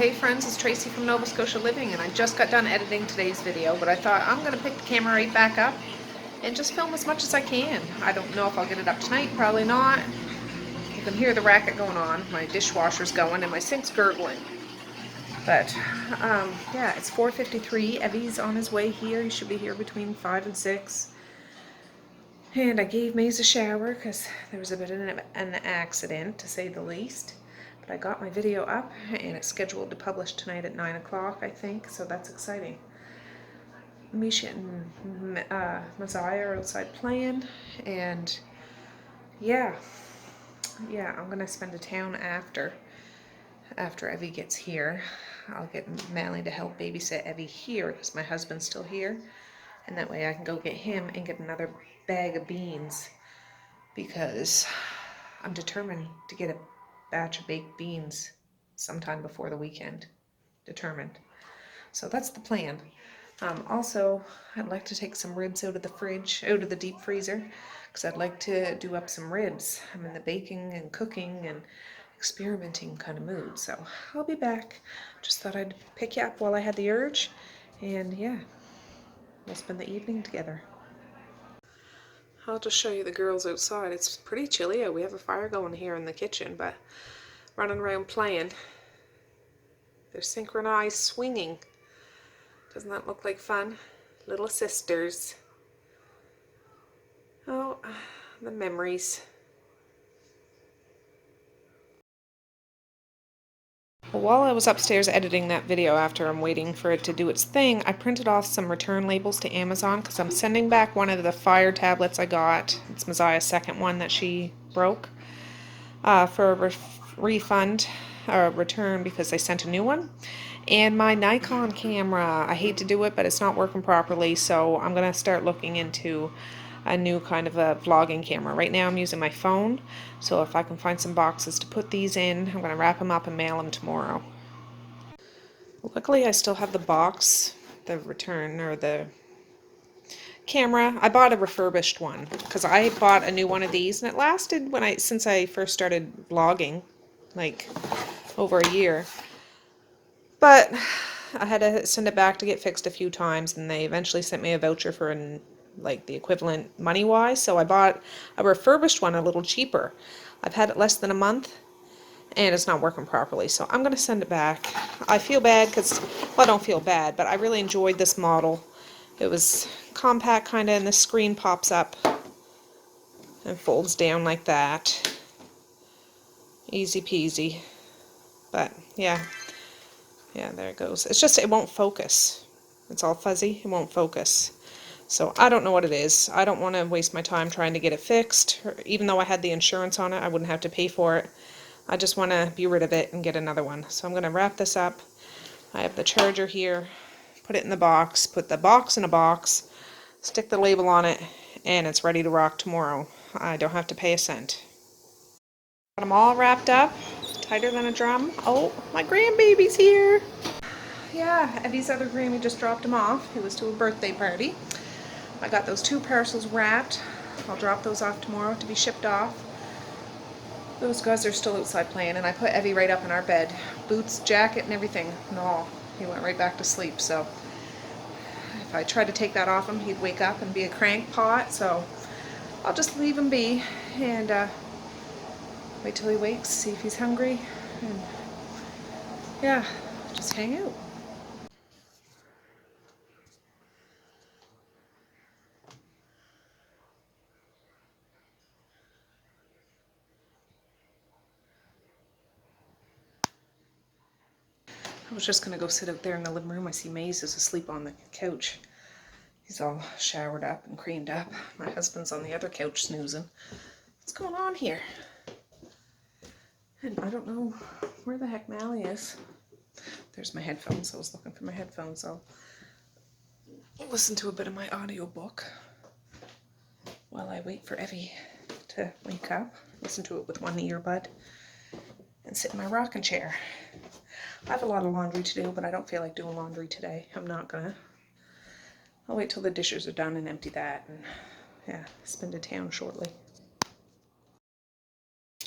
Hey friends, it's Tracy from Nova Scotia Living, and I just got done editing today's video, but I thought I'm going to pick the camera right back up and just film as much as I can. I don't know if I'll get it up tonight, probably not. You can hear the racket going on, my dishwasher's going, and my sink's gurgling. But, yeah, it's 4:53, Evie's on his way here, he should be here between 5 and 6. And I gave Maze a shower because there was a bit of an accident, to say the least. But I got my video up, and it's scheduled to publish tonight at 9 o'clock, I think, so that's exciting. Misha and Messiah are outside playing, and yeah, I'm going to spend a town after Evie gets here. I'll get Mally to help babysit Evie here because my husband's still here, and that way I can go get him and get another bag of beans because I'm determined to get a batch of baked beans sometime before the weekend. Determined. So that's the plan. Also, I'd like to take some ribs out of the fridge, out of the deep freezer, because I'd like to do up some ribs. I'm in the baking and cooking and experimenting kind of mood, so I'll be back. Just thought I'd pick you up while I had the urge, and yeah, we'll spend the evening together. I'll just show you the girls outside. It's pretty chilly out. We have a fire going here in the kitchen, but running around playing. They're synchronized swinging. Doesn't that look like fun? Little sisters. Oh, the memories. Well, while I was upstairs editing that video after I'm waiting for it to do its thing, I printed off some return labels to Amazon because I'm sending back one of the fire tablets I got. It's Messiah's second one that she broke for a refund or return because they sent a new one. And my Nikon camera, I hate to do it, but it's not working properly, so I'm going to start looking into a new kind of a vlogging camera. Right now I'm using my phone, so if I can find some boxes to put these in, I'm going to wrap them up and mail them tomorrow. Luckily I still have the box, the return, or the camera. I bought a refurbished one, because I bought a new one of these, and it lasted since I first started vlogging, like over a year. But I had to send it back to get fixed a few times, and they eventually sent me a voucher for like the equivalent money-wise, so I bought a refurbished one a little cheaper. I've had it less than a month, and it's not working properly, so I'm going to send it back. I feel bad because, well, I don't feel bad, but I really enjoyed this model. It was compact kind of, and the screen pops up and folds down like that. Easy peasy. But, yeah, there it goes. It's just, it won't focus. It's all fuzzy. It won't focus. So I don't know what it is. I don't want to waste my time trying to get it fixed. Even though I had the insurance on it, I wouldn't have to pay for it. I just want to be rid of it and get another one. So I'm going to wrap this up. I have the charger here. Put it in the box. Put the box in a box. Stick the label on it. And it's ready to rock tomorrow. I don't have to pay a cent. Got them all wrapped up. Tighter than a drum. Oh, my grandbaby's here. Yeah, Evie's other Grammy just dropped him off. He was to a birthday party. I got those 2 parcels wrapped. I'll drop those off tomorrow to be shipped off. Those guys are still outside playing, and I put Evie right up in our bed. Boots, jacket, and everything. No, he went right back to sleep, so if I tried to take that off him, he'd wake up and be a crank pot, so I'll just leave him be and wait till he wakes, see if he's hungry, and yeah, just hang out. I was just going to go sit out there in the living room. I see Maze is asleep on the couch. He's all showered up and creamed up. My husband's on the other couch snoozing. What's going on here? And I don't know where the heck Mally is. There's my headphones. I was looking for my headphones. I'll listen to a bit of my audiobook while I wait for Evie to wake up. Listen to it with one earbud and sit in my rocking chair. I have a lot of laundry to do, but I don't feel like doing laundry today. I'm not gonna. I'll wait till the dishes are done and empty that, and yeah, spend a town shortly.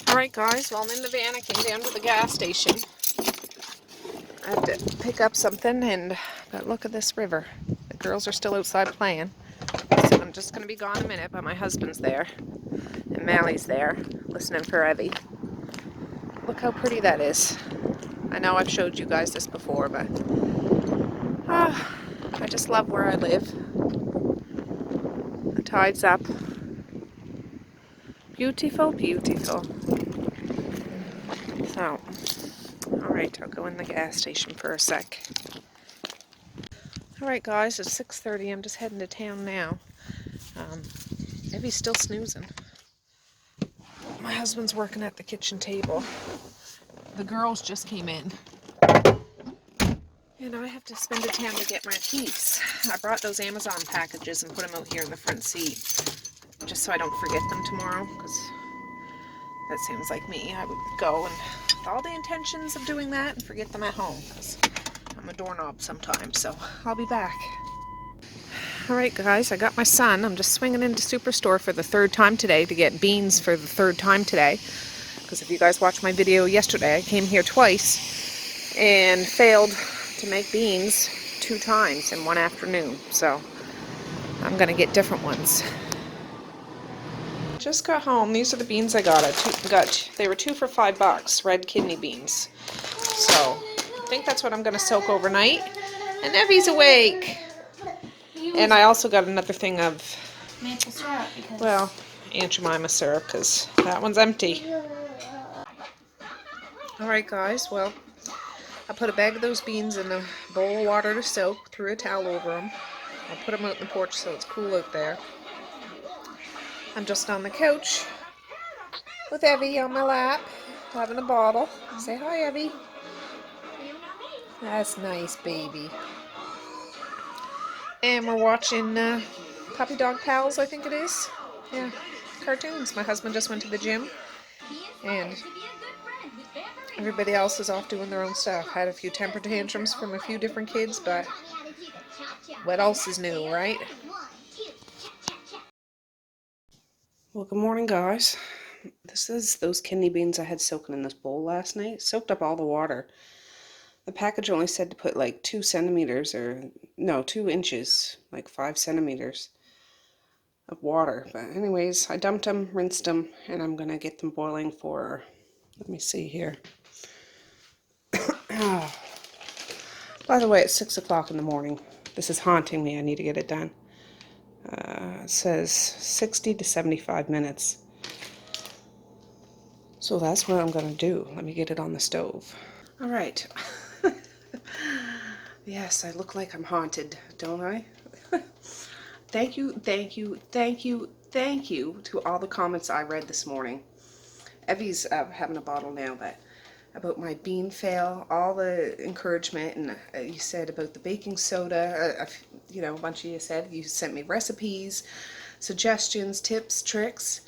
Alright guys, well I'm in the van. I came down to the gas station. I have to pick up something, but look at this river. The girls are still outside playing. So I'm just going to be gone a minute, but my husband's there. And Mally's there, listening for Evie. Look how pretty that is. I know I've showed you guys this before, but I just love where I live. The tide's up. Beautiful, beautiful. So, alright, I'll go in the gas station for a sec. Alright guys, it's 6:30. I'm just heading to town now. Evie's still snoozing. My husband's working at the kitchen table. The girls just came in. And I have to spend a town to get my keys. I brought those Amazon packages and put them out here in the front seat, just so I don't forget them tomorrow, because that seems like me. I would go and with all the intentions of doing that and forget them at home, because I'm a doorknob sometimes, so I'll be back. Alright guys, I got my son. I'm just swinging into Superstore for the third time today to get beans for the third time today, because if you guys watched my video yesterday, I came here twice and failed to make beans 2 times in one afternoon, so I'm gonna get different ones. Just got home. These are the beans I got. They were 2 for $5, red kidney beans. So I think that's what I'm gonna soak overnight. And Evie's awake. And I also got another thing of maple syrup, because well, Aunt Jemima syrup, because that one's empty. Alright guys, well, I put a bag of those beans in a bowl of water to soak, threw a towel over them. I put them out in the porch so it's cool out there. I'm just on the couch with Evie on my lap, having a bottle. Say hi, Evie. That's nice, baby. And we're watching Puppy Dog Pals, I think it is. Yeah, cartoons. My husband just went to the gym, and everybody else is off doing their own stuff. Had a few temper tantrums from a few different kids, but what else is new, right? Well, good morning, guys. This is those kidney beans I had soaking in this bowl last night. Soaked up all the water. The package only said to put like 2 centimeters, or no, 2 inches, like 5 centimeters of water. But anyways, I dumped them, rinsed them, and I'm gonna get them boiling for, let me see here. Oh. By the way, it's 6 o'clock in the morning. This is haunting me. I need to get it done. It says 60 to 75 minutes. So that's what I'm going to do. Let me get it on the stove. All right. Yes, I look like I'm haunted, don't I? Thank you, thank you, thank you, thank you to all the comments I read this morning. Evie's having a bottle now, but about my bean fail, all the encouragement, and you said about the baking soda, you know, a bunch of you said, you sent me recipes, suggestions, tips, tricks.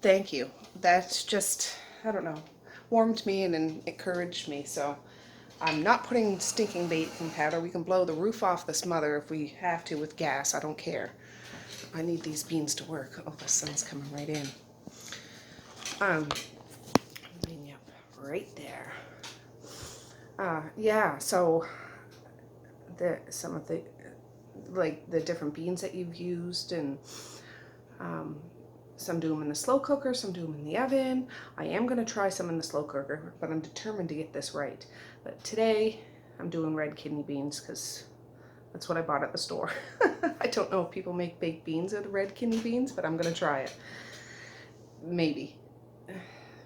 Thank you. That's just, I don't know, warmed me and encouraged me. So I'm not putting stinking baking powder. We can blow the roof off this mother if we have to with gas. I don't care. I need these beans to work. Oh, the sun's coming right in. Yep, right there. Yeah, so some of the, like, the different beans that you've used, and some do them in the slow cooker, some do them in the oven. I am going to try some in the slow cooker, but I'm determined to get this right. But today I'm doing red kidney beans because that's what I bought at the store. I don't know if people make baked beans out of red kidney beans, but I'm going to try it. Maybe.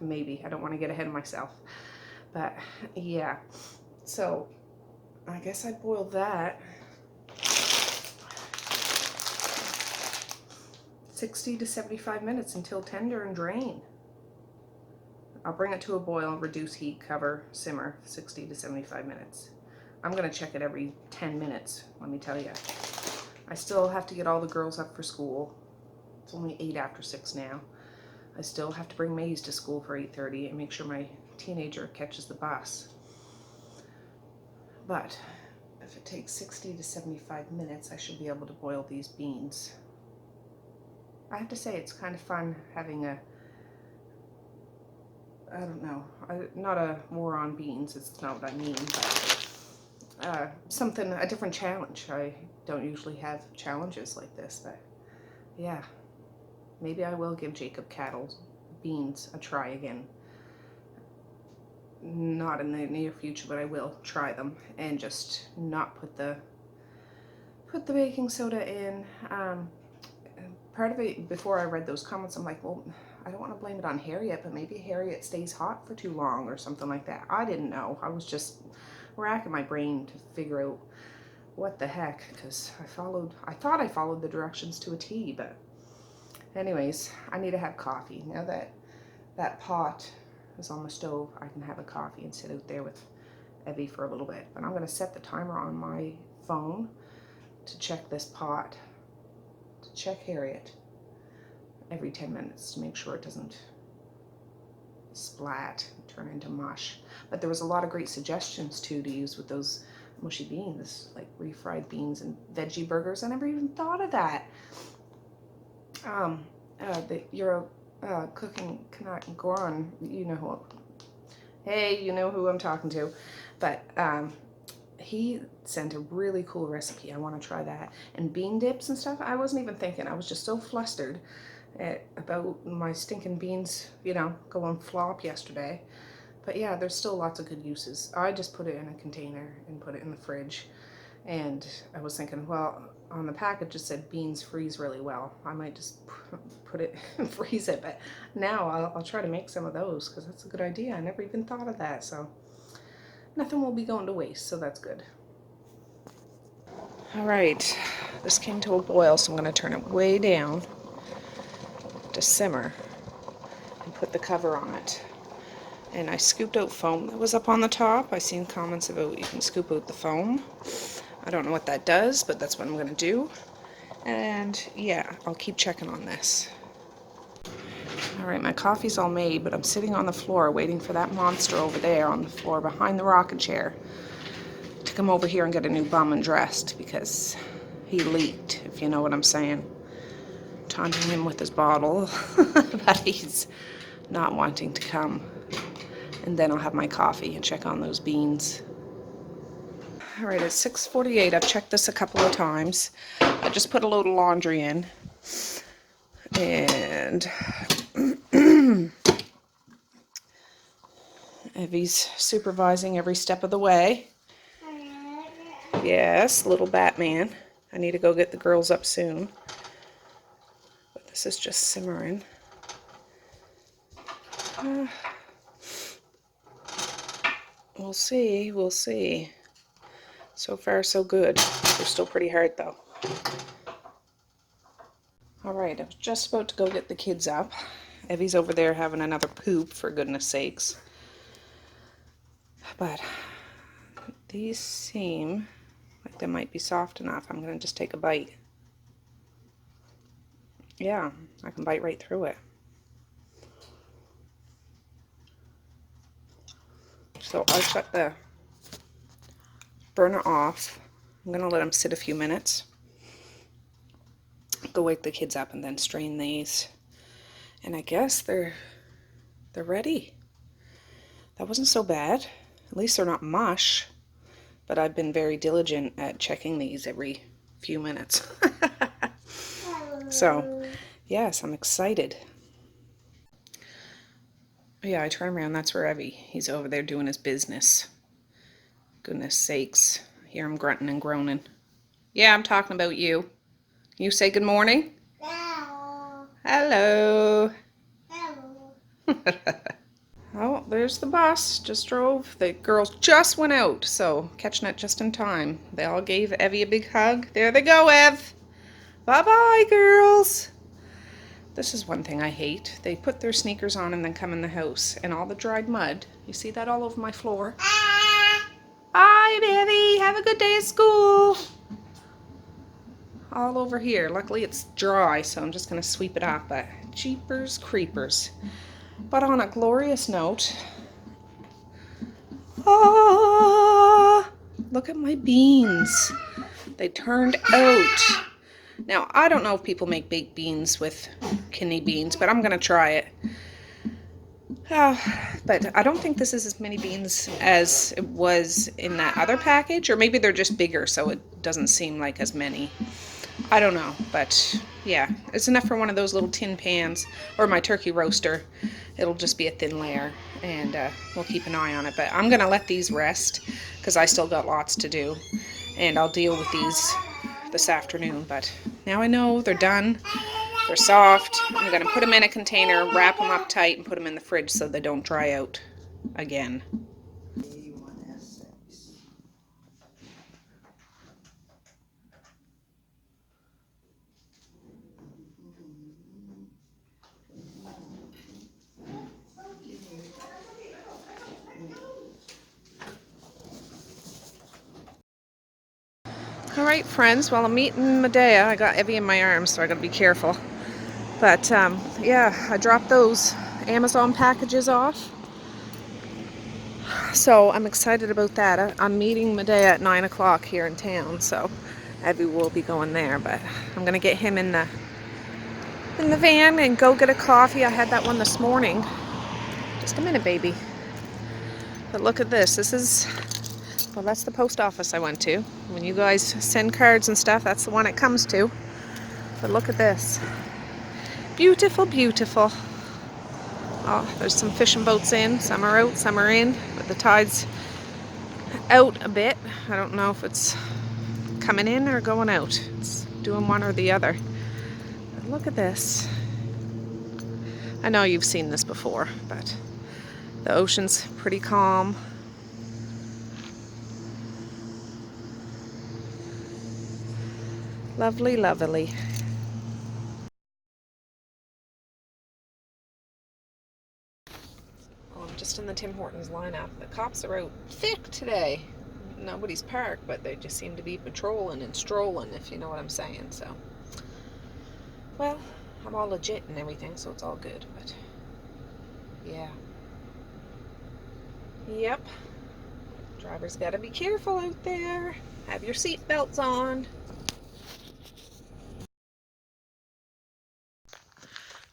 Maybe. I don't want to get ahead of myself. But yeah. So I guess I boiled that 60 to 75 minutes until tender and drain. I'll bring it to a boil, reduce heat, cover, simmer 60 to 75 minutes. I'm going to check it every 10 minutes, let me tell you. I still have to get all the girls up for school. It's only 8 after 6 now. I still have to bring Maze to school for 8:30 and make sure my teenager catches the bus. But if it takes 60 to 75 minutes, I should be able to boil these beans. I have to say, it's kind of fun having I don't know, not a war on beans, it's not what I mean, but something, a different challenge. I don't usually have challenges like this, but yeah, maybe I will give Jacob cattle beans a try again. Not in the near future, but I will try them and just not put the baking soda in. Part of it, before I read those comments, I'm like, well, I don't want to blame it on Harriet, but maybe Harriet stays hot for too long or something like that. I didn't know. I was just racking my brain to figure out what the heck, because I thought I followed the directions to a T, but anyways, I need to have coffee. Now that that pot is on the stove, I can have a coffee and sit out there with Evie for a little bit. But I'm going to set the timer on my phone to check this pot, to check Harriet every 10 minutes to make sure it doesn't splat and turn into mush. But there was a lot of great suggestions too to use with those mushy beans, like refried beans and veggie burgers. I never even thought of that. You're cooking cannot go on. You know who? Hey, you know who I'm talking to. But he sent a really cool recipe. I want to try that. And bean dips and stuff. I wasn't even thinking. I was just so flustered about my stinking beans, you know, going flop yesterday. But yeah, there's still lots of good uses. I just put it in a container and put it in the fridge. And I was thinking, well, on the package it said beans freeze really well. I might just put it and freeze it. But now I'll try to make some of those because that's a good idea. I never even thought of that. So nothing will be going to waste. So that's good. All right, this came to a boil, so I'm going to turn it way down to simmer and put the cover on it. And I scooped out foam that was up on the top. I seen comments about you can scoop out the foam. I don't know what that does, but that's what I'm going to do. And yeah, I'll keep checking on this. All right, my coffee's all made, but I'm sitting on the floor waiting for that monster over there on the floor behind the rocking chair to come over here and get a new bum and dressed because he leaked, if you know what I'm saying. Taunting him with his bottle, but he's not wanting to come. And then I'll have my coffee and check on those beans. All right, it's 6:48. I've checked this a couple of times. I just put a load of laundry in. And Evie's supervising every step of the way. Yes, little Batman. I need to go get the girls up soon. But this is just simmering. We'll see, we'll see. So far, so good. They're still pretty hard, though. All right, I was just about to go get the kids up. Evie's over there having another poop, for goodness sakes. But these seem like they might be soft enough. I'm going to just take a bite. Yeah, I can bite right through it. So I'll shut the burner off. I'm going to let them sit a few minutes. Go wake the kids up and then strain these. And I guess they're ready. That wasn't so bad. At least they're not mush. But I've been very diligent at checking these every few minutes. So, yes, I'm excited. Yeah, I turn around, that's where Evie. He's over there doing his business. Goodness sakes. Hear him grunting and groaning. Yeah, I'm talking about you. You say good morning? Hello. Hello. Hello. Oh, there's the bus. Just drove. The girls just went out, so catching it just in time. They all gave Evie a big hug. There they go, Ev. Bye-bye, girls. This is one thing I hate. They put their sneakers on and then come in the house, and all the dried mud. You see that all over my floor? Bye, Evie. Have a good day at school. All over here. Luckily it's dry, so I'm just going to sweep it up, but jeepers creepers. But on a glorious note, look at my beans. They turned out. Now, I don't know if people make baked beans with kidney beans, but I'm going to try it. But I don't think this is as many beans as it was in that other package, or maybe they're just bigger so it doesn't seem like as many. I don't know, but yeah, it's enough for one of those little tin pans or my turkey roaster. It'll just be a thin layer, and we'll keep an eye on it. But I'm gonna let these rest because I still got lots to do, and I'll deal with these this afternoon. But now I know they're done. They're soft. I'm gonna put them in a container, wrap them up tight, and put them in the fridge so they don't dry out again. All right, friends. Well, I'm meeting Medea. I got Evie in my arms, so I gotta be careful. But yeah, I dropped those Amazon packages off. So I'm excited about that. I'm meeting Medea at 9 o'clock here in town, so Evie will be going there. But I'm gonna get him in the van and go get a coffee. I had that one this morning. Just a minute, baby. But look at this. This is, well, that's the post office I went to. When you guys send cards and stuff, that's the one it comes to. But look at this. Beautiful, beautiful. Oh, there's some fishing boats in. Some are out, some are in. But the tide's out a bit. I don't know if it's coming in or going out. It's doing one or the other. But look at this. I know you've seen this before, but the ocean's pretty calm. Lovely, lovely. Well, I'm just in the Tim Hortons lineup. The cops are out thick today. Nobody's parked, but they just seem to be patrolling and strolling, if you know what I'm saying. So, well, I'm all legit and everything, so it's all good. But yeah, yep. Drivers gotta be careful out there. Have your seat belts on.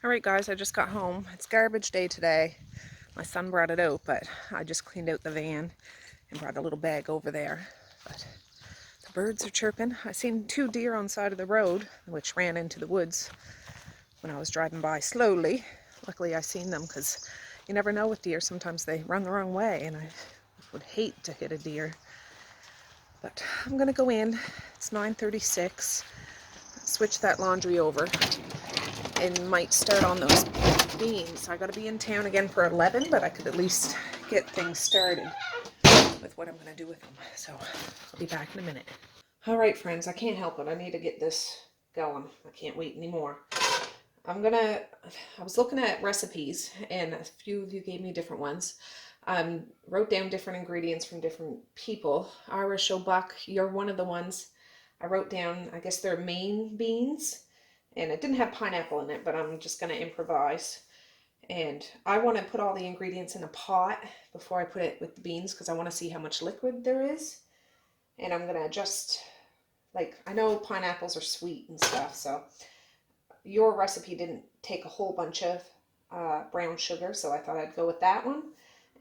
All right, guys, I just got home. It's garbage day today. My son brought it out, but I just cleaned out the van and brought a little bag over there. But the birds are chirping. I seen 2 deer on the side of the road, which ran into the woods when I was driving by slowly. Luckily, I seen them because you never know with deer. Sometimes they run the wrong way, and I would hate to hit a deer. But I'm gonna go in. It's 9:36. Switch that laundry over and might start on those beans. I gotta be in town again for 11, but I could at least get things started with what I'm gonna do with them. So I'll be back in a minute. All right, friends, I can't help it. I need to get this going. I can't wait anymore. I was looking at recipes, and a few of you gave me different ones. Wrote down different ingredients from different people. Irish O'Buck, you're one of the ones. I wrote down, I guess they're Maine beans, and it didn't have pineapple in it, but I'm just going to improvise. And I want to put all the ingredients in a pot before I put it with the beans because I want to see how much liquid there is. And I'm going to just, like, I know pineapples are sweet and stuff, so your recipe didn't take a whole bunch of brown sugar, so I thought I'd go with that one.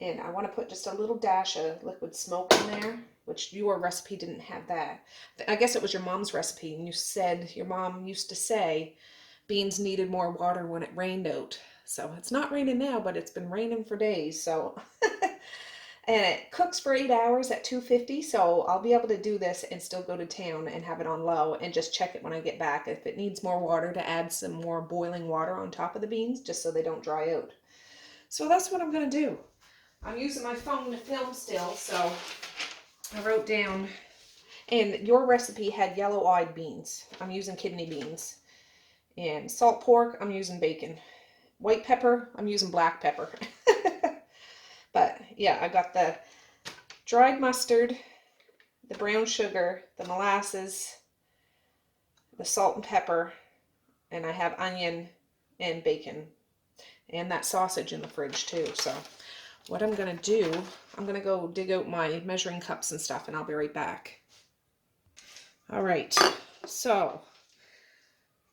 And I want to put just a little dash of liquid smoke in there, which your recipe didn't have that. I guess it was your mom's recipe, and you said your mom used to say beans needed more water when it rained out. So it's not raining now, but it's been raining for days. So and it cooks for 8 hours at 250, so I'll be able to do this and still go to town and have it on low and just check it when I get back. If it needs more water, to add some more boiling water on top of the beans just so they don't dry out. So that's what I'm going to do. I'm using my phone to film still, so I wrote down, and your recipe had yellow-eyed beans. I'm using kidney beans. And salt pork, I'm using bacon. White pepper, I'm using black pepper. But yeah, I got the dried mustard, the brown sugar, the molasses, the salt and pepper, and I have onion and bacon and that sausage in the fridge too. So what I'm gonna do, I'm gonna go dig out my measuring cups and stuff, and I'll be right back. All right, so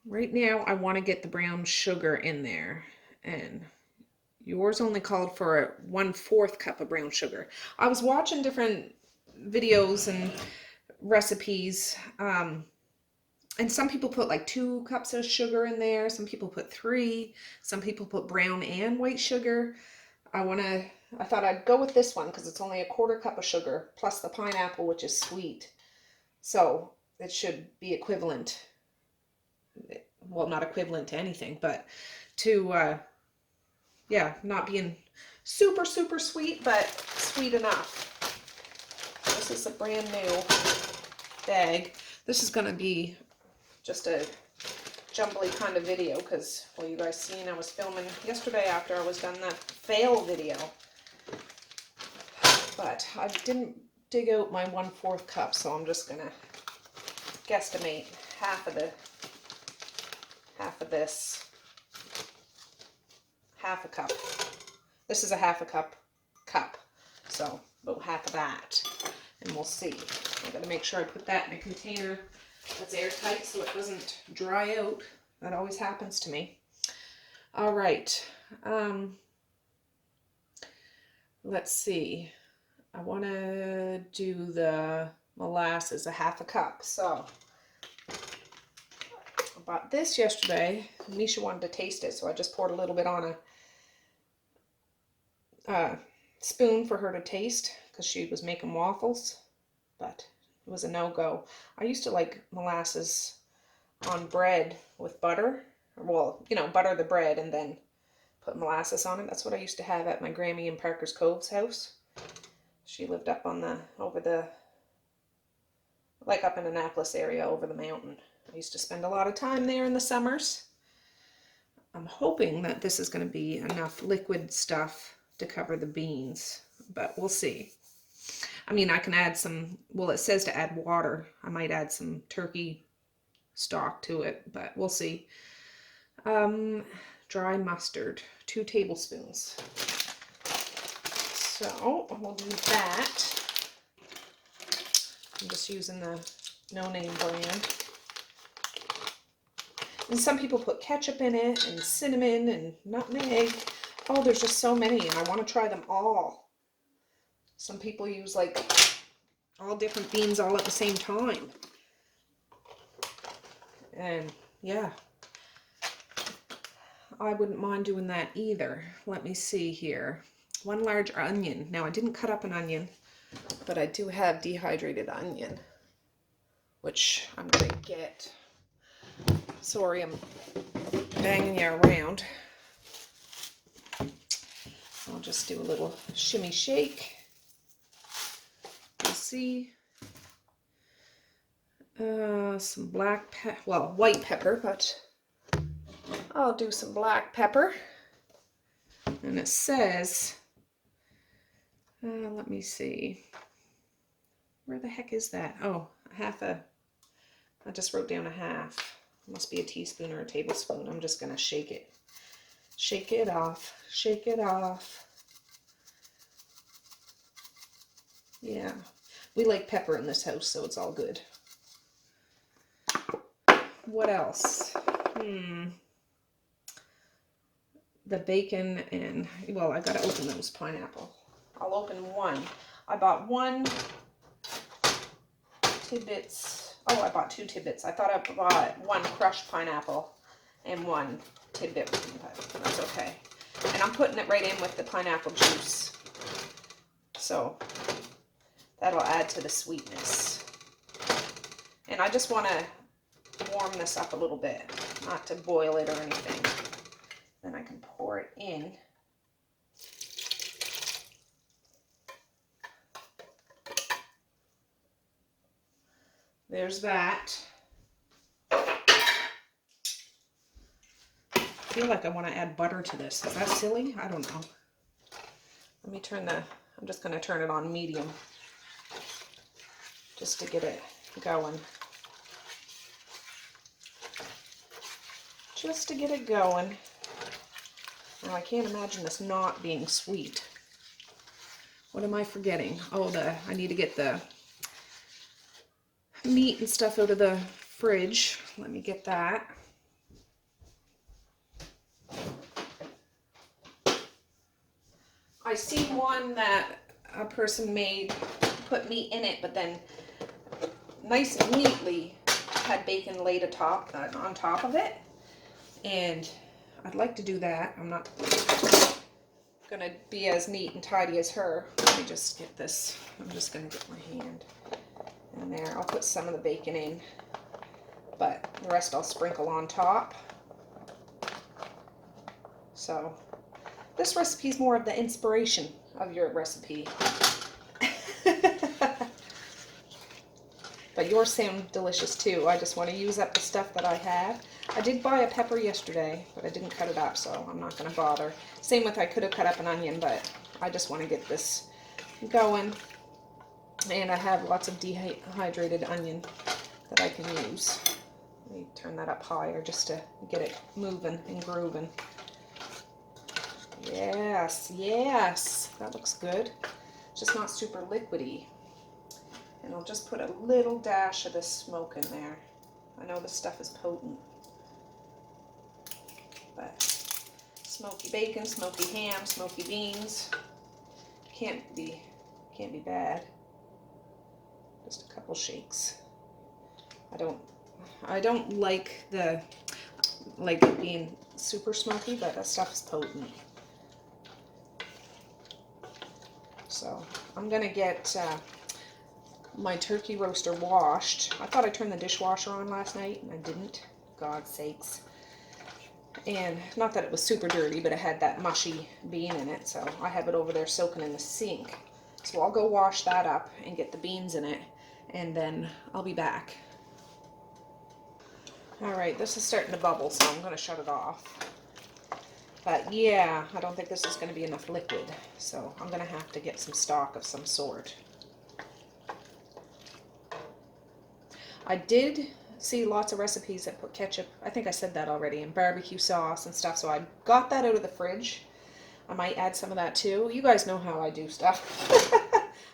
right now I want to get the brown sugar in there, and Yours only called for a 1/4 cup of brown sugar. I was watching different videos and recipes, and some people put like 2 cups of sugar in there. Some people put 3. Some people put brown and white sugar. I thought I'd go with this one because it's only a 1/4 cup of sugar plus the pineapple, which is sweet. So it should be equivalent. Well, not equivalent to anything, but to, yeah, not being super, super sweet, but sweet enough. This is a brand new bag. This is going to be just a jumbly kind of video because, well, you guys seen I was filming yesterday after I was done that fail video. But I didn't dig out my 1/4 cup, so I'm just going to guesstimate half of this. Half a cup. This is a 1/2 cup. So about half of that. And we'll see. I gotta make sure I put that in a container that's airtight so it doesn't dry out. That always happens to me. All right. Let's see. I want to do the molasses, a 1/2 cup. So I bought this yesterday. Misha wanted to taste it, so I just poured a little bit on a spoon for her to taste because she was making waffles, but it was a no-go. I used to like molasses on bread with butter. Well, you know, butter the bread and then put molasses on it. That's what I used to have at my Grammy in Parker's Cove's house. She lived up on like up in Annapolis area over the mountain. I used to spend a lot of time there in the summers. I'm hoping that this is going to be enough liquid stuff to cover the beans, but we'll see. I mean, I can add some, well, it says to add water. I might add some turkey stock to it, but we'll see. Dry mustard, 2 tablespoons. So we'll do that. I'm just using the no-name brand. And some people put ketchup in it, and cinnamon, and nutmeg. Oh, there's just so many, and I want to try them all. Some people use like all different beans all at the same time. And yeah, I wouldn't mind doing that either. Let me see here. 1 large onion. Now, I didn't cut up an onion, but I do have dehydrated onion, which I'm going to get. Sorry, I'm banging you around. I'll just do a little shimmy shake. You'll see. Some white pepper, but I'll do some black pepper. And it says, let me see. Where the heck is that? Oh, I just wrote down a half. It must be a teaspoon or a tablespoon. I'm just going to shake it. Shake it off. Shake it off. Yeah. We like pepper in this house, so it's all good. What else? The bacon and, well, I gotta open those pineapple. I'll open one. I bought 1 tidbits. Oh, I bought 2 tidbits. I thought I bought 1 crushed pineapple and 1 tidbit, but that's okay. And I'm putting it right in with the pineapple juice. So that'll add to the sweetness. And I just want to warm this up a little bit, not to boil it or anything. Then I can pour it in. There's that. I feel like I want to add butter to this. Is that silly? I don't know. Let me I'm just going to turn it on medium just to get it going. Just to get it going. Now, I can't imagine this not being sweet. What am I forgetting? Oh, I need to get the meat and stuff out of the fridge. Let me get that. I seen one that a person made, put meat in it, but then nice and neatly had bacon laid atop, on top of it. And I'd like to do that. I'm not gonna be as neat and tidy as her. Let me just get this. I'm just gonna get my hand in there. I'll put some of the bacon in, but the rest I'll sprinkle on top. So this recipe is more of the inspiration of your recipe. But yours sound delicious too. I just want to use up the stuff that I have. I did buy a pepper yesterday, but I didn't cut it up, so I'm not going to bother. Same with I could have cut up an onion, but I just want to get this going. And I have lots of dehydrated onion that I can use. Let me turn that up higher just to get it moving and grooving. Yes, yes, that looks good. It's just not super liquidy. And I'll just put a little dash of this smoke in there. I know this stuff is potent, but smoky bacon, smoky ham, smoky beans can't be bad. Just a couple shakes. I don't like it being super smoky, but that stuff is potent. So I'm gonna get my turkey roaster washed. I thought I turned the dishwasher on last night and I didn't. God's sakes. And not that it was super dirty, but it had that mushy bean in it, so I have it over there soaking in the sink. So I'll go wash that up and get the beans in it, and then I'll be back. Alright, this is starting to bubble, so I'm going to shut it off. But yeah, I don't think this is going to be enough liquid, so I'm going to have to get some stock of some sort. I did see lots of recipes that put ketchup, I think I said that already, and barbecue sauce and stuff, so I got that out of the fridge. I might add some of that too. You guys know how I do stuff.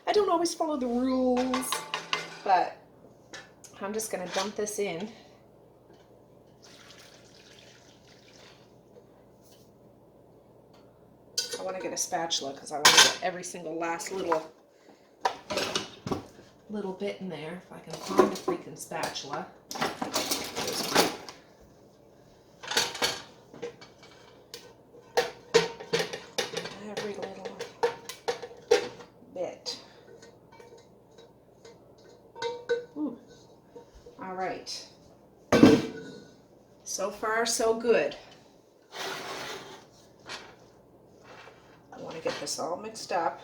I don't always follow the rules, but I'm just going to dump this in. I want to get a spatula because I want to get every single last little bit in there. If I can find a freaking spatula. There's one. Every little bit. Ooh. All right. So far, so good. I want to get this all mixed up.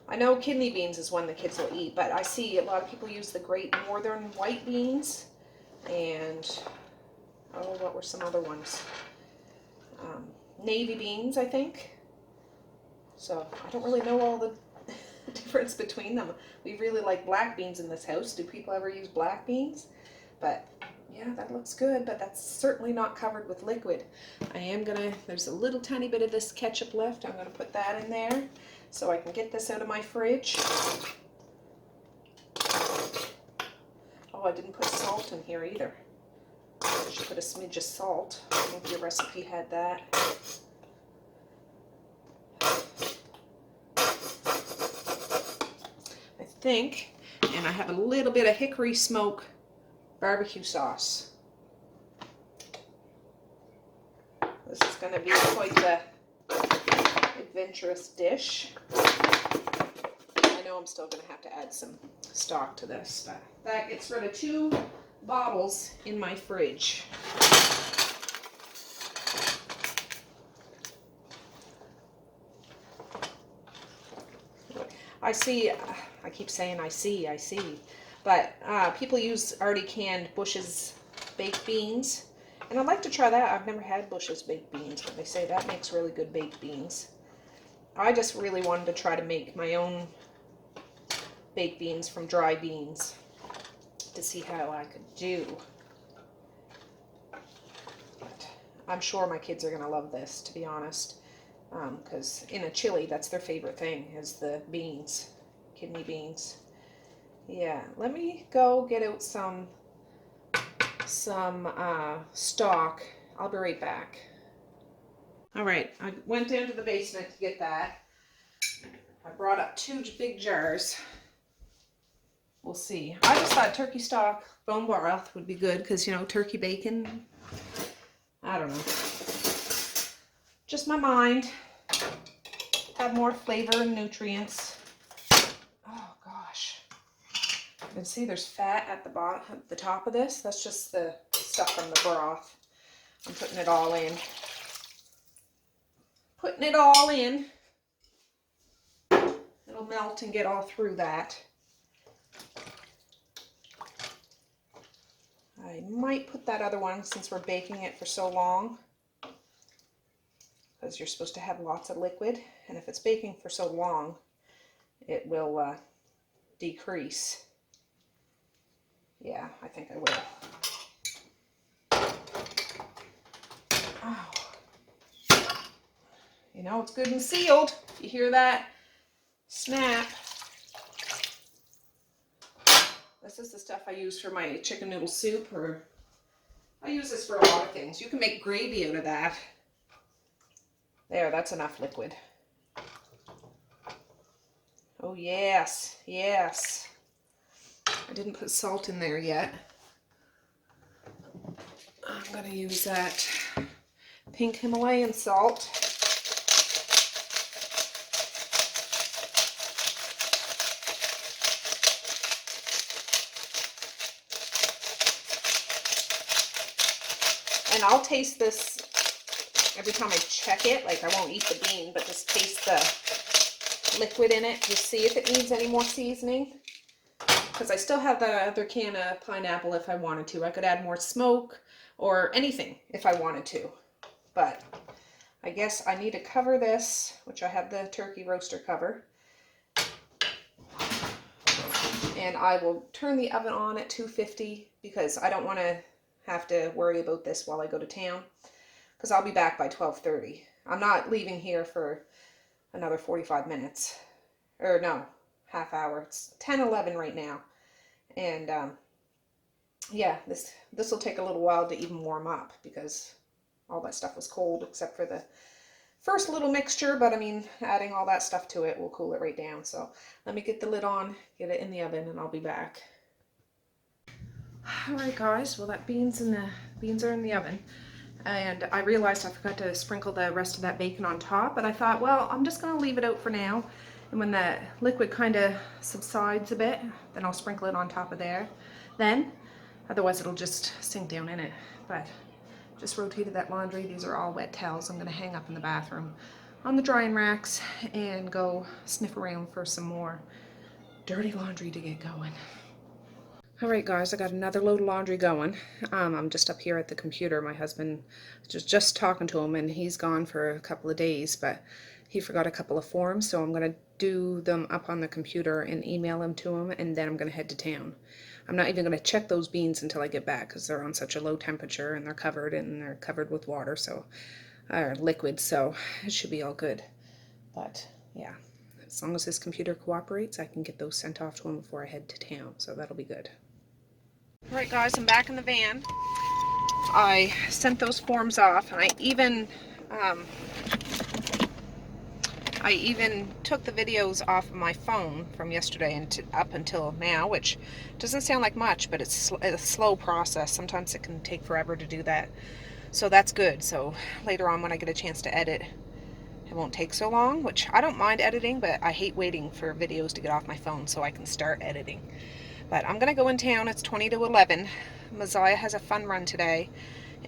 I know kidney beans is one the kids will eat, but I see a lot of people use the Great Northern white beans, and oh, what were some other ones? Navy beans, I think. So I don't really know all the difference between them. We really like black beans in this house. Do people ever use black beans? But yeah, that looks good, but that's certainly not covered with liquid. I am gonna, there's a little tiny bit of this ketchup left. I'm gonna put that in there so I can get this out of my fridge. Oh, I didn't put salt in here either. I should put a smidge of salt. I think your recipe had that. I think, and I have a little bit of hickory smoke barbecue sauce. This is going to be quite the adventurous dish. I know I'm still going to have to add some stock to this, but that gets rid of 2 bottles in my fridge. I see, I keep saying I see, but people use already canned Bush's baked beans, and I'd like to try that. I've never had Bush's baked beans, but they say that makes really good baked beans. I just really wanted to try to make my own baked beans from dry beans to see how I could do. But I'm sure my kids are going to love this, to be honest. Because in a chili, that's their favorite thing, is the beans, kidney beans. Yeah, let me go get out some stock. I'll be right back. All right, I went down to the basement to get that. I brought up 2 big jars. We'll see. I just thought turkey stock bone broth would be good because, you know, turkey bacon. I don't know. Just my mind. Have more flavor and nutrients. Oh gosh. You can see there's fat at the bottom, at the top of this. That's just the stuff from the broth. I'm putting it all in. Putting it all in. It'll melt and get all through that. I might put that other one since we're baking it for so long, because you're supposed to have lots of liquid, and if it's baking for so long, it will decrease. Yeah, I think I will. Oh. You know, it's good and sealed. You hear that? Snap. This is the stuff I use for my chicken noodle soup, or I use this for a lot of things. You can make gravy out of that. There, that's enough liquid. Oh yes, yes. I didn't put salt in there yet. I'm gonna use that pink Himalayan salt. And I'll taste this every time I check it. Like, I won't eat the bean, but just taste the liquid in it to see if it needs any more seasoning. Because I still have that other can of pineapple if I wanted to. I could add more smoke or anything if I wanted to. But I guess I need to cover this, which I have the turkey roaster cover. And I will turn the oven on at 250 because I don't want to have to worry about this while I go to town, because I'll be back by 12:30. I'm not leaving here for another 45 minutes, or no, half hour. It's 10:11 right now, and yeah, this will take a little while to even warm up because all that stuff was cold except for the first little mixture, but I mean, adding all that stuff to it will cool it right down. So let me get the lid on, get it in the oven, and I'll be back. Alright guys, well that beans are in the oven, and I realized I forgot to sprinkle the rest of that bacon on top, but I thought, well, I'm just going to leave it out for now, and when the liquid kind of subsides a bit, then I'll sprinkle it on top of there. Then, otherwise it'll just sink down in it. But just rotated that laundry. These are all wet towels I'm going to hang up in the bathroom on the drying racks and go sniff around for some more dirty laundry to get going. Alright guys, I got another load of laundry going. I'm just up here at the computer. My husband just talking to him, and he's gone for a couple of days, but he forgot a couple of forms, so I'm going to do them up on the computer and email them to him, and then I'm going to head to town. I'm not even going to check those beans until I get back because they're on such a low temperature and they're covered with water, so liquid, so it should be all good. But yeah, as long as his computer cooperates, I can get those sent off to him before I head to town, so that'll be good. Alright guys, I'm back in the van. I sent those forms off, and I even took the videos off of my phone from yesterday and up until now, which doesn't sound like much, but it's a slow process. Sometimes it can take forever to do that. So that's good. So later on when I get a chance to edit, it won't take so long, which I don't mind editing, but I hate waiting for videos to get off my phone so I can start editing. But I'm going to go in town. It's 20 to 11. Messiah has a fun run today,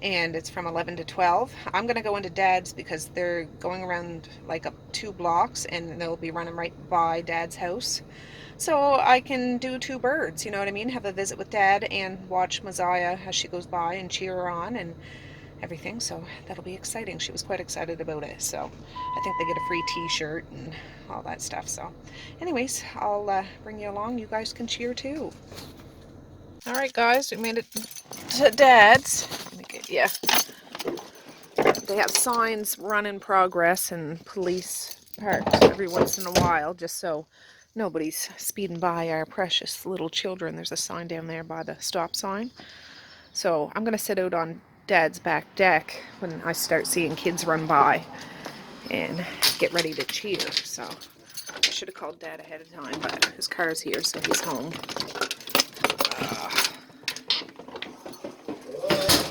and it's from 11 to 12. I'm going to go into Dad's because they're going around like 2 blocks, and they'll be running right by Dad's house. So I can do 2 birds, you know what I mean? Have a visit with Dad and watch Messiah as she goes by and cheer her on and everything. So that'll be exciting. She was quite excited about it. So I think they get a free t-shirt and all that stuff. So anyways, I'll bring you along. You guys can cheer too. Alright guys, we made it to Dad's. Let me get, yeah. They have signs, run in progress, and police parked every once in a while, just so nobody's speeding by our precious little children. There's a sign down there by the stop sign. So I'm going to sit out on Dad's back deck when I start seeing kids run by and get ready to cheer. So I should have called Dad ahead of time, but his car's here, so he's home.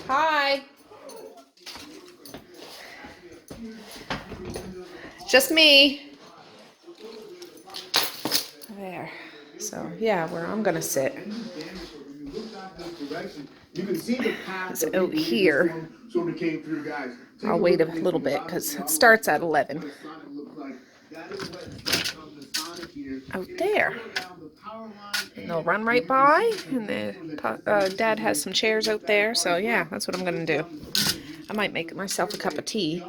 Hi. Just me. There. So yeah, where I'm gonna sit is out here. I'll wait a little bit because it starts at 11. Out there. And they'll run right by, and Dad has some chairs out there, so yeah, that's what I'm gonna do. I might make myself a cup of tea,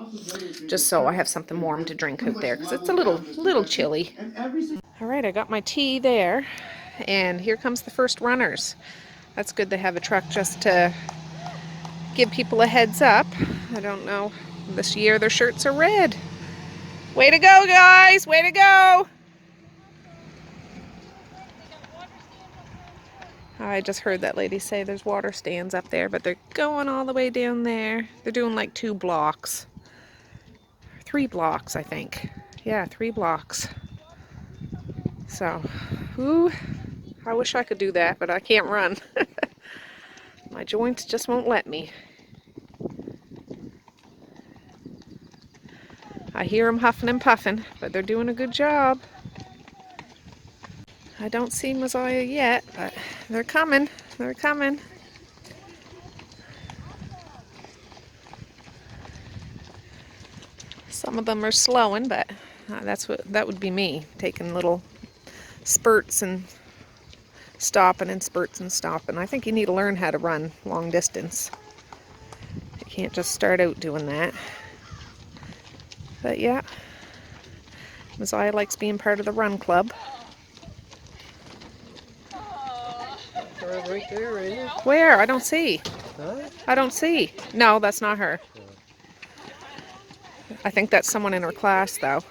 just so I have something warm to drink out there, because it's a little chilly. All right, I got my tea there, and here comes the first runners. That's good they have a truck just to give people a heads up. I don't know, this year their shirts are red. Way to go, guys! Way to go! I just heard that lady say there's water stands up there, but they're going all the way down there. They're doing like 2 blocks. 3 blocks, I think. Yeah, 3 blocks. So, ooh, I wish I could do that, but I can't run. My joints just won't let me. I hear them huffing and puffing, but they're doing a good job. I don't see Messiah yet, but they're coming. They're coming. Some of them are slowing, but that would be me, taking little spurts and stopping and spurts and stopping. I think you need to learn how to run long distance. You can't just start out doing that. But yeah, Messiah likes being part of the run club. Right there, ain't it? Where? I don't see. Huh? I don't see. No, that's not her. I think that's someone in her class, though.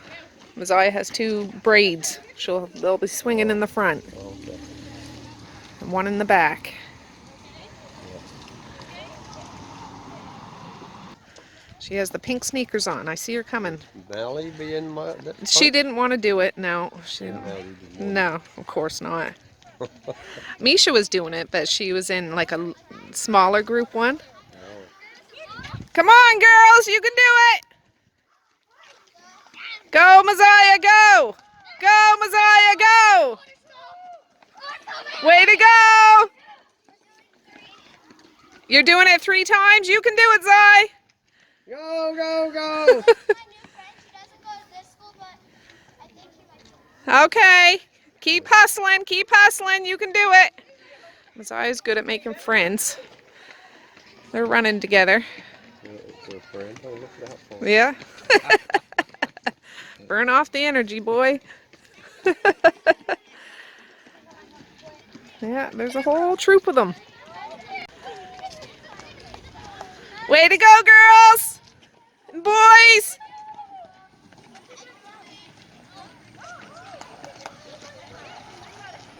Messiah has 2 braids. They'll be swinging in the front. Okay. And 1 in the back. She has the pink sneakers on. I see her coming. Valley being my. She didn't want to do it. No, she didn't. No, of course not. Misha was doing it, but she was in like a smaller group one. Come on, girls, you can do it. Go, Messiah, go. Go, Messiah, go. Way to go. You're doing it 3 times. You can do it, Zai. Go, go, go. Okay. Keep hustling. Keep hustling. You can do it. Messiah's good at making friends. They're running together. It's a friend. Oh, look at that phone. Yeah. Burn off the energy, boy. Yeah, there's a whole troop of them. Way to go, girls and boys.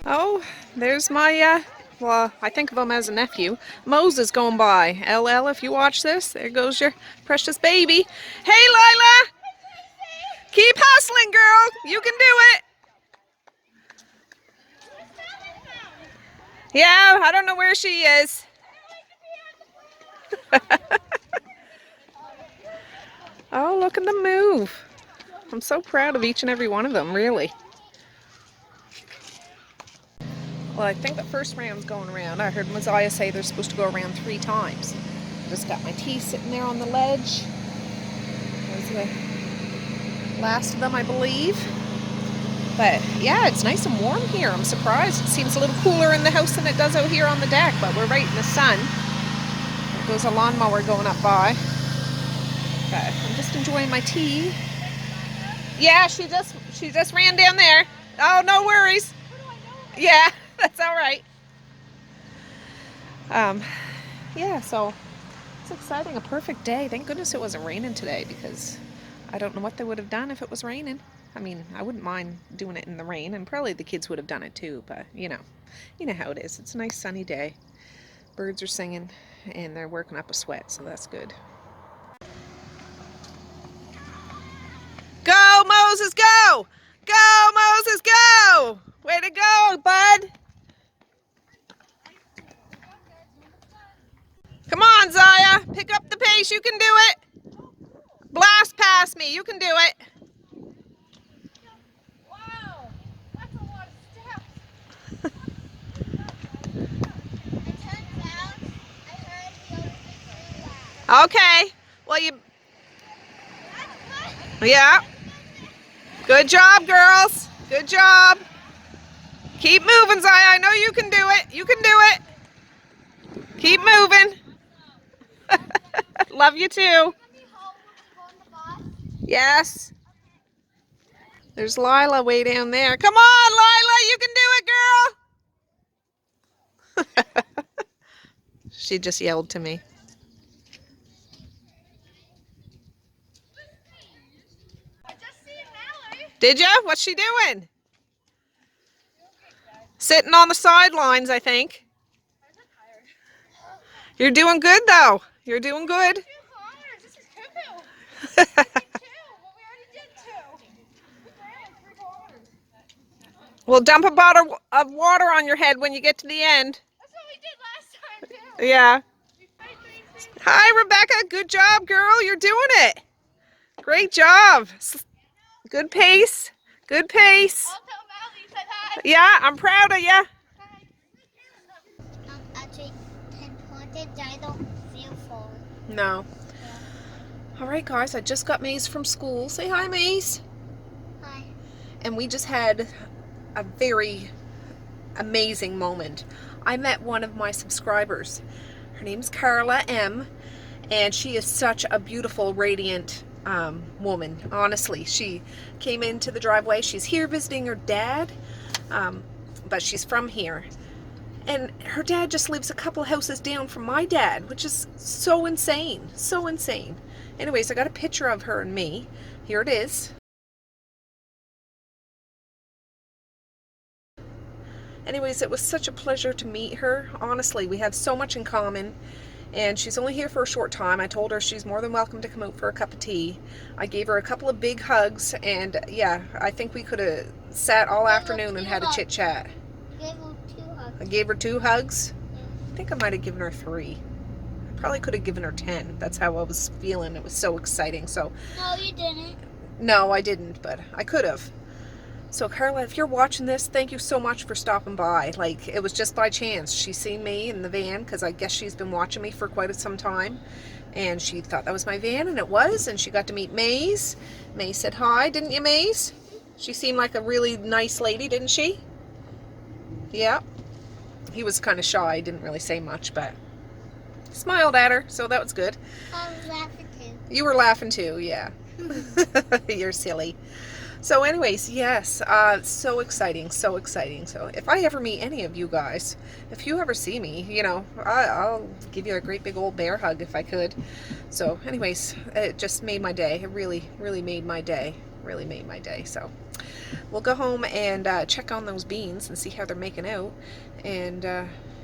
Oh, there's my, well, I think of him as a nephew. Moses going by. LL, if you watch this, there goes your precious baby. Hey, Lila. Keep hustling, girl. You can do it. Yeah, I don't know where she is. Oh, look at them move. I'm so proud of each and every one of them, really. Well, I think the first round's going around. I heard Messiah say they're supposed to go around 3 times. I just got my tea sitting there on the ledge. There's the last of them, I believe. But yeah, it's nice and warm here. I'm surprised. It seems a little cooler in the house than it does out here on the deck, but we're right in the sun. There goes a lawnmower going up by. But I'm just enjoying my tea. Yeah, she just ran down there. Oh, no worries. Yeah, that's all right. Yeah, so it's exciting. A perfect day. Thank goodness it wasn't raining today, because I don't know what they would have done if it was raining. I mean, I wouldn't mind doing it in the rain, and probably the kids would have done it too, but you know how it is. It's a nice sunny day. Birds are singing. and they're working up a sweat, so that's good. Go, Moses, go! Go, Moses, go! Way to go, bud! Come on, Zaya, pick up the pace, you can do it! Blast past me, you can do it! Wow, that's a lot of steps. It turns out I heard the other thing too loud. Okay, well yeah. Good job, girls. Good job. Keep moving, Zaya. I know you can do it. You can do it. Keep moving. Love you too. Yes. There's Lila way down there. Come on, Lila. You can do it, girl. She just yelled to me. Did ya? What's she doing? Sitting on the sidelines, I think. You're doing good, though. You're doing good. We'll dump a bottle of water on your head when you get to the end. That's what we did last time, too. Yeah. Hi, Rebecca. Good job, girl. You're doing it. Great job. Good pace. Good pace. I'll tell Mally you said hi. Yeah, I'm proud of you. Actually, 10 I don't feel full. No. Yeah. All right, guys. I just got Maze from school. Say hi, Maze. Hi. And we just had a very amazing moment. I met one of my subscribers. Her name's Carla M. And she is such a beautiful, radiant woman. Honestly, she came into the driveway. She's here visiting her dad, but she's from here. And her dad just lives a couple houses down from my dad, which is so insane. So insane. Anyways, I got a picture of her and me. Here it is. Anyways, it was such a pleasure to meet her. Honestly, we have so much in common. And she's only here for a short time. I told her she's more than welcome to come out for a cup of tea. I gave her a couple of big hugs, and yeah, I think we could have sat all afternoon and had a chit chat. I gave her 2 hugs. I gave her 2 hugs. Yeah. I think I might have given her 3. I probably could have given her 10. That's how I was feeling. It was so exciting. So No, you didn't. no, I didn't, but I could have. So Carla, if you're watching this, thank you so much for stopping by. Like, it was just by chance. She seen me in the van because I guess she's been watching me for quite some time. And she thought that was my van, and it was. And she got to meet Maze. Maze said hi, didn't you, Maze? She seemed like a really nice lady, didn't she? Yeah. He was kind of shy, didn't really say much, but smiled at her, so that was good. I was laughing too. You were laughing too, yeah. You're silly. So anyways, yes, so exciting, so exciting. So if I ever meet any of you guys, if you ever see me, you know, I'll give you a great big old bear hug if I could. So anyways, it just made my day. It really, really made my day. Really made my day. So we'll go home and check on those beans and see how they're making out. And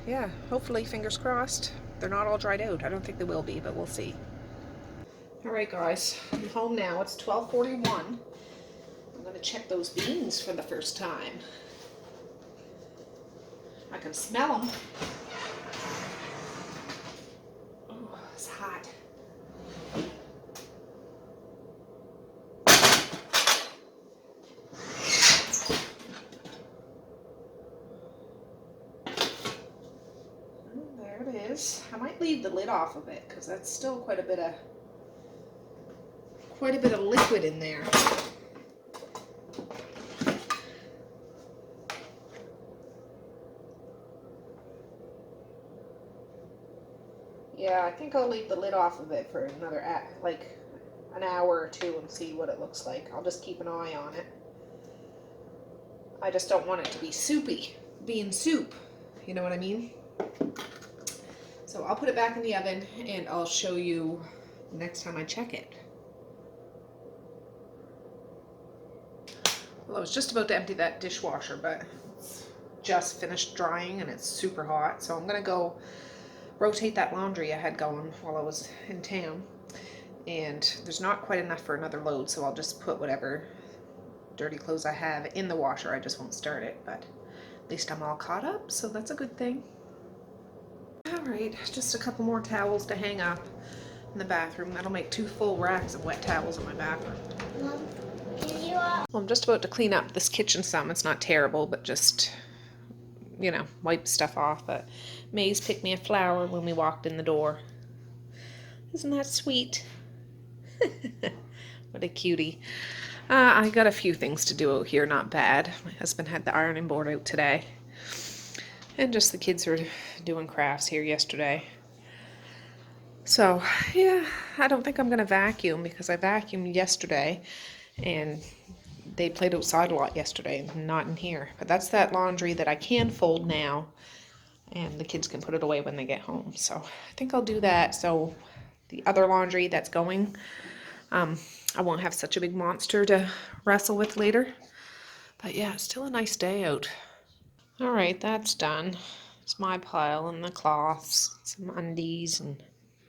yeah, hopefully, fingers crossed, they're not all dried out. I don't think they will be, but we'll see. All right, guys, I'm home now. It's 12:41. I'm going to check those beans for the first time. I can smell them. Oh, it's hot. Oh, there it is. I might leave the lid off of it because that's still quite a bit of liquid in there. Yeah, I think I'll leave the lid off of it for another, like, an hour or 2 and see what it looks like. I'll just keep an eye on it. I just don't want it to be soupy, being soup. You know what I mean? So I'll put it back in the oven and I'll show you next time I check it. Well, I was just about to empty that dishwasher, but it's just finished drying and it's super hot. So I'm gonna go rotate that laundry I had going while I was in town. And there's not quite enough for another load, so I'll just put whatever dirty clothes I have in the washer. I just won't start it, but at least I'm all caught up, so that's a good thing. All right, just a couple more towels to hang up in the bathroom. That'll make 2 full racks of wet towels in my bathroom. Mom, can you Well, I'm just about to clean up this kitchen some. It's not terrible, but just, you know, wipe stuff off. But Maze picked me a flower when we walked in the door. Isn't that sweet? What a cutie. I got a few things to do out here, not bad. My husband had the ironing board out today. And just the kids were doing crafts here yesterday. So, yeah, I don't think I'm going to vacuum because I vacuumed yesterday and they played outside a lot yesterday, not in here. But that's that laundry that I can fold now and the kids can put it away when they get home. So I think I'll do that. So the other laundry that's going, I won't have such a big monster to wrestle with later. But yeah, it's still a nice day out. All right, that's done. It's my pile and the cloths, some undies and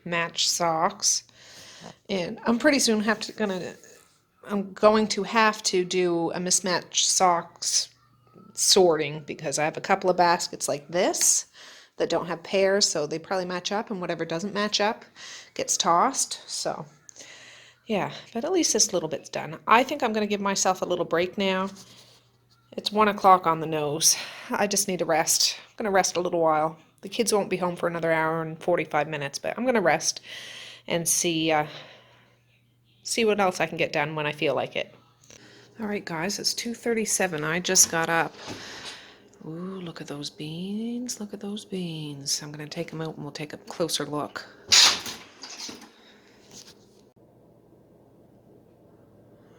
matched socks. And I'm pretty soon I'm going to have to do a mismatched socks sorting because I have a couple of baskets like this that don't have pairs, so they probably match up, and whatever doesn't match up gets tossed. So yeah, but at least this little bit's done. I think I'm going to give myself a little break now. It's 1 o'clock on the nose. I just need to rest. I'm going to rest a little while. The kids won't be home for another hour and 45 minutes, but I'm going to rest and see what else I can get done when I feel like it. All right, guys, it's 2:37. I just got up. Ooh, look at those beans. Look at those beans. I'm going to take them out and we'll take a closer look.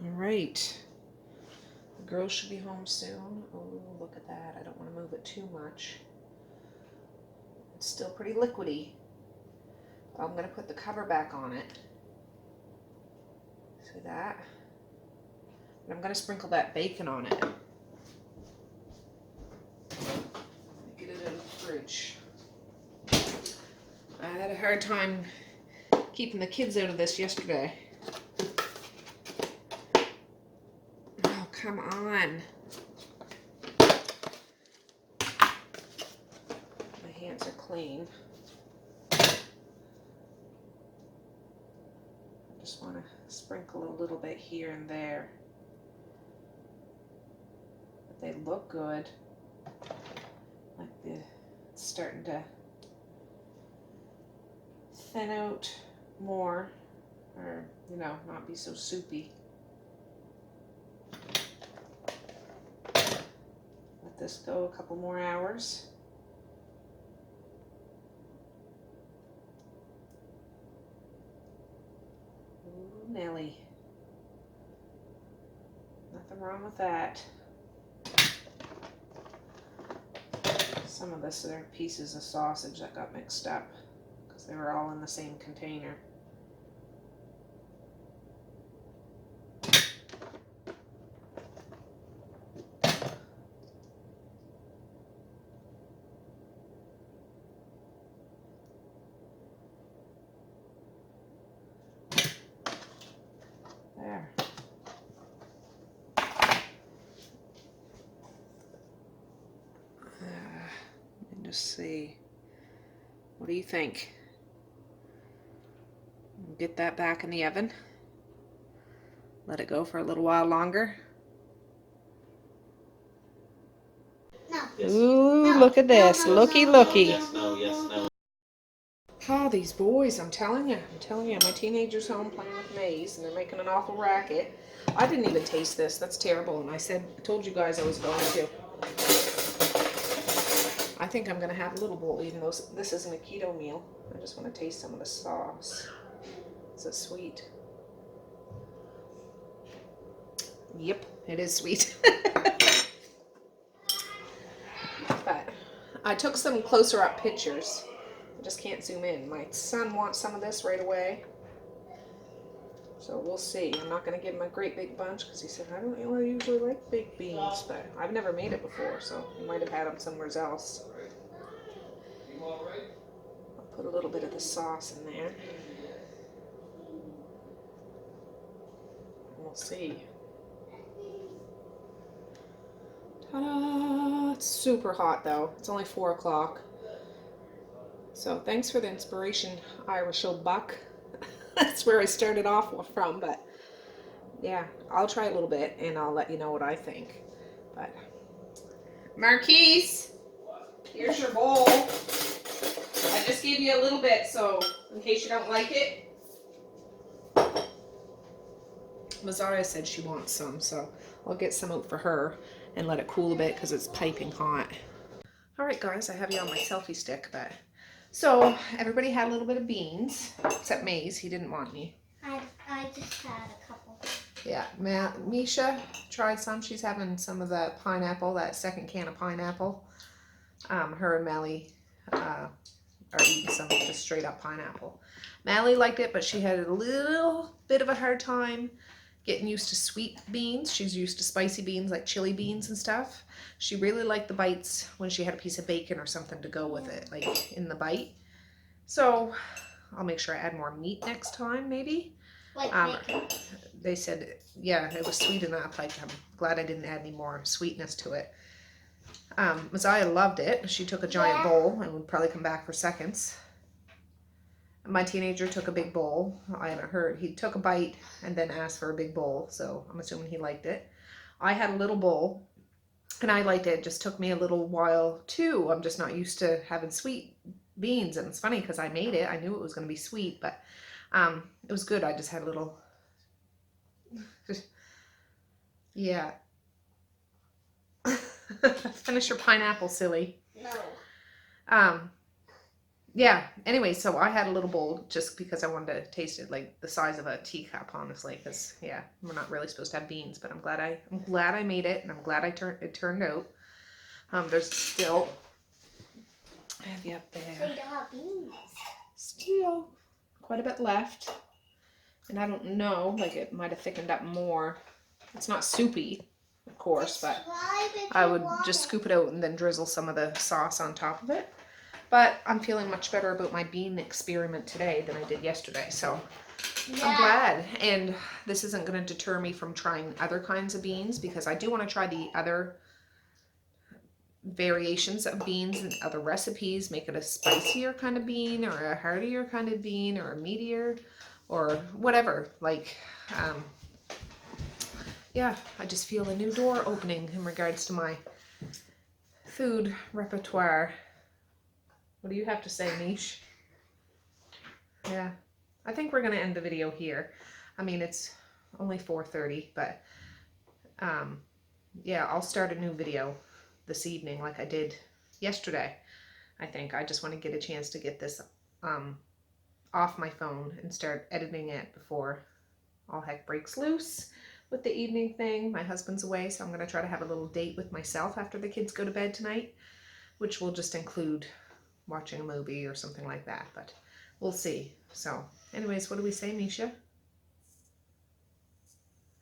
All right. The girls should be home soon. Oh, look at that. I don't want to move it too much. It's still pretty liquidy. I'm going to put the cover back on it. See that? And I'm going to sprinkle that bacon on it. Get it in the fridge. I had a hard time keeping the kids out of this yesterday. Oh, come on. My hands are clean. I just want to sprinkle a little bit here and there. But they look good. Like it's starting to thin out more, or, you know, not be so soupy. Let this go a couple more hours. Ooh, Nelly. Nothing wrong with that. Some of this are pieces of sausage that got mixed up because they were all in the same container. There. Let me just see. What do you think? Get that back in the oven. Let it go for a little while longer. No. Ooh, No. look at this. No, no, Looky, no, looky. yes, no. Oh, these boys, I'm telling you, my teenager's home playing with Maze, and they're making an awful racket. I didn't even taste this. That's terrible. And I told you guys I was going to. I think I'm going to have a little bowl, even though this isn't a keto meal. I just want to taste some of the sauce. Is it sweet? Yep, it is sweet. But I took some closer up pictures. I just can't zoom in. My son wants some of this right away. So we'll see. I'm not going to give him a great big bunch because he said, I don't really usually like baked beans, but I've never made it before, so he might have had them somewhere else. I'll Put a little bit of the sauce in there. We'll see. Ta-da! It's super hot though. It's only 4 o'clock. So thanks for the inspiration, Irish old buck. That's where I started off from, but yeah, I'll try a little bit and I'll let you know what I think. But Marquise, here's your bowl. I just gave you a little bit, so in case you don't like it. Mazara said she wants some, so I'll get some out for her and let it cool a bit because it's piping hot. All right, guys, I have you on my selfie stick, but so everybody had a little bit of beans, except Maze. He didn't want any. I just had a couple. Yeah, Misha tried some. She's having some of the pineapple, that second can of pineapple. Her and Mally are eating some just straight up pineapple. Mally liked it, but she had a little bit of a hard time getting used to sweet beans. She's used to spicy beans like chili beans and stuff. She really liked the bites when she had a piece of bacon or something to go with it, like in the bite. So I'll make sure I add more meat next time, maybe. Like bacon. They said, yeah, it was sweet enough. Like, I'm glad I didn't add any more sweetness to it. Messiah loved it. She took a giant bowl and would probably come back for seconds. My teenager took a big bowl. I haven't heard. He took a bite and then asked for a big bowl, so I'm assuming he liked it. I had a little bowl, and I liked it. It just took me a little while, too. I'm just not used to having sweet beans, and it's funny because I made it. I knew it was going to be sweet, but it was good. I just had a little... yeah. Finish your pineapple, silly. No. Yeah, anyway, so I had a little bowl just because I wanted to taste it, like the size of a teacup, honestly, because yeah, we're not really supposed to have beans, but I'm glad I made it, and I'm glad it turned out. There's still, I have you up there. So you don't have beans. Still quite a bit left, and I don't know, like it might have thickened up more. It's not soupy, of course, but I would just scoop it out and then drizzle some of the sauce on top of it. But I'm feeling much better about my bean experiment today than I did yesterday, so yeah. I'm glad. And this isn't going to deter me from trying other kinds of beans, because I do want to try the other variations of beans and other recipes, make it a spicier kind of bean or a heartier kind of bean or a meatier or whatever. Like, yeah, I just feel a new door opening in regards to my food repertoire. What do you have to say, Niche? Yeah, I think we're going to end the video here. I mean, it's only 4:30, but yeah, I'll start a new video this evening like I did yesterday. I think I just want to get a chance to get this off my phone and start editing it before all heck breaks loose with the evening thing. My husband's away, so I'm going to try to have a little date with myself after the kids go to bed tonight, which will just include watching a movie or something like that, but we'll see. So anyways, what do we say, Misha?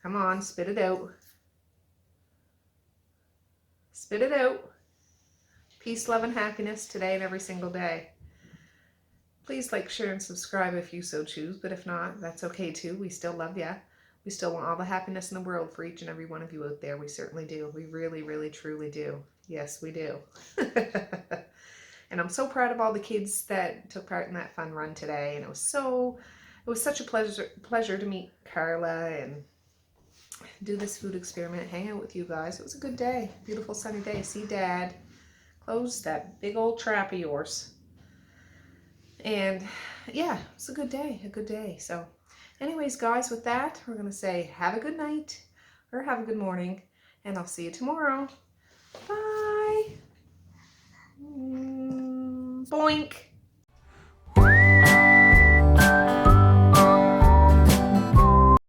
Come on, spit it out. Spit it out. Peace, love, and happiness today and every single day. Please like, share, and subscribe if you so choose, but if not, that's okay too. We still love ya. We still want all the happiness in the world for each and every one of you out there. We certainly do. We really, really, truly do. Yes, we do. And I'm so proud of all the kids that took part in that fun run today. And it was such a pleasure to meet Carla and do this food experiment, hang out with you guys. It was a good day, beautiful sunny day. See Dad close that big old trap of yours. And yeah, it's a good day, So anyways, guys, with that, we're going to say have a good night or have a good morning, and I'll see you tomorrow. Bye. Boink.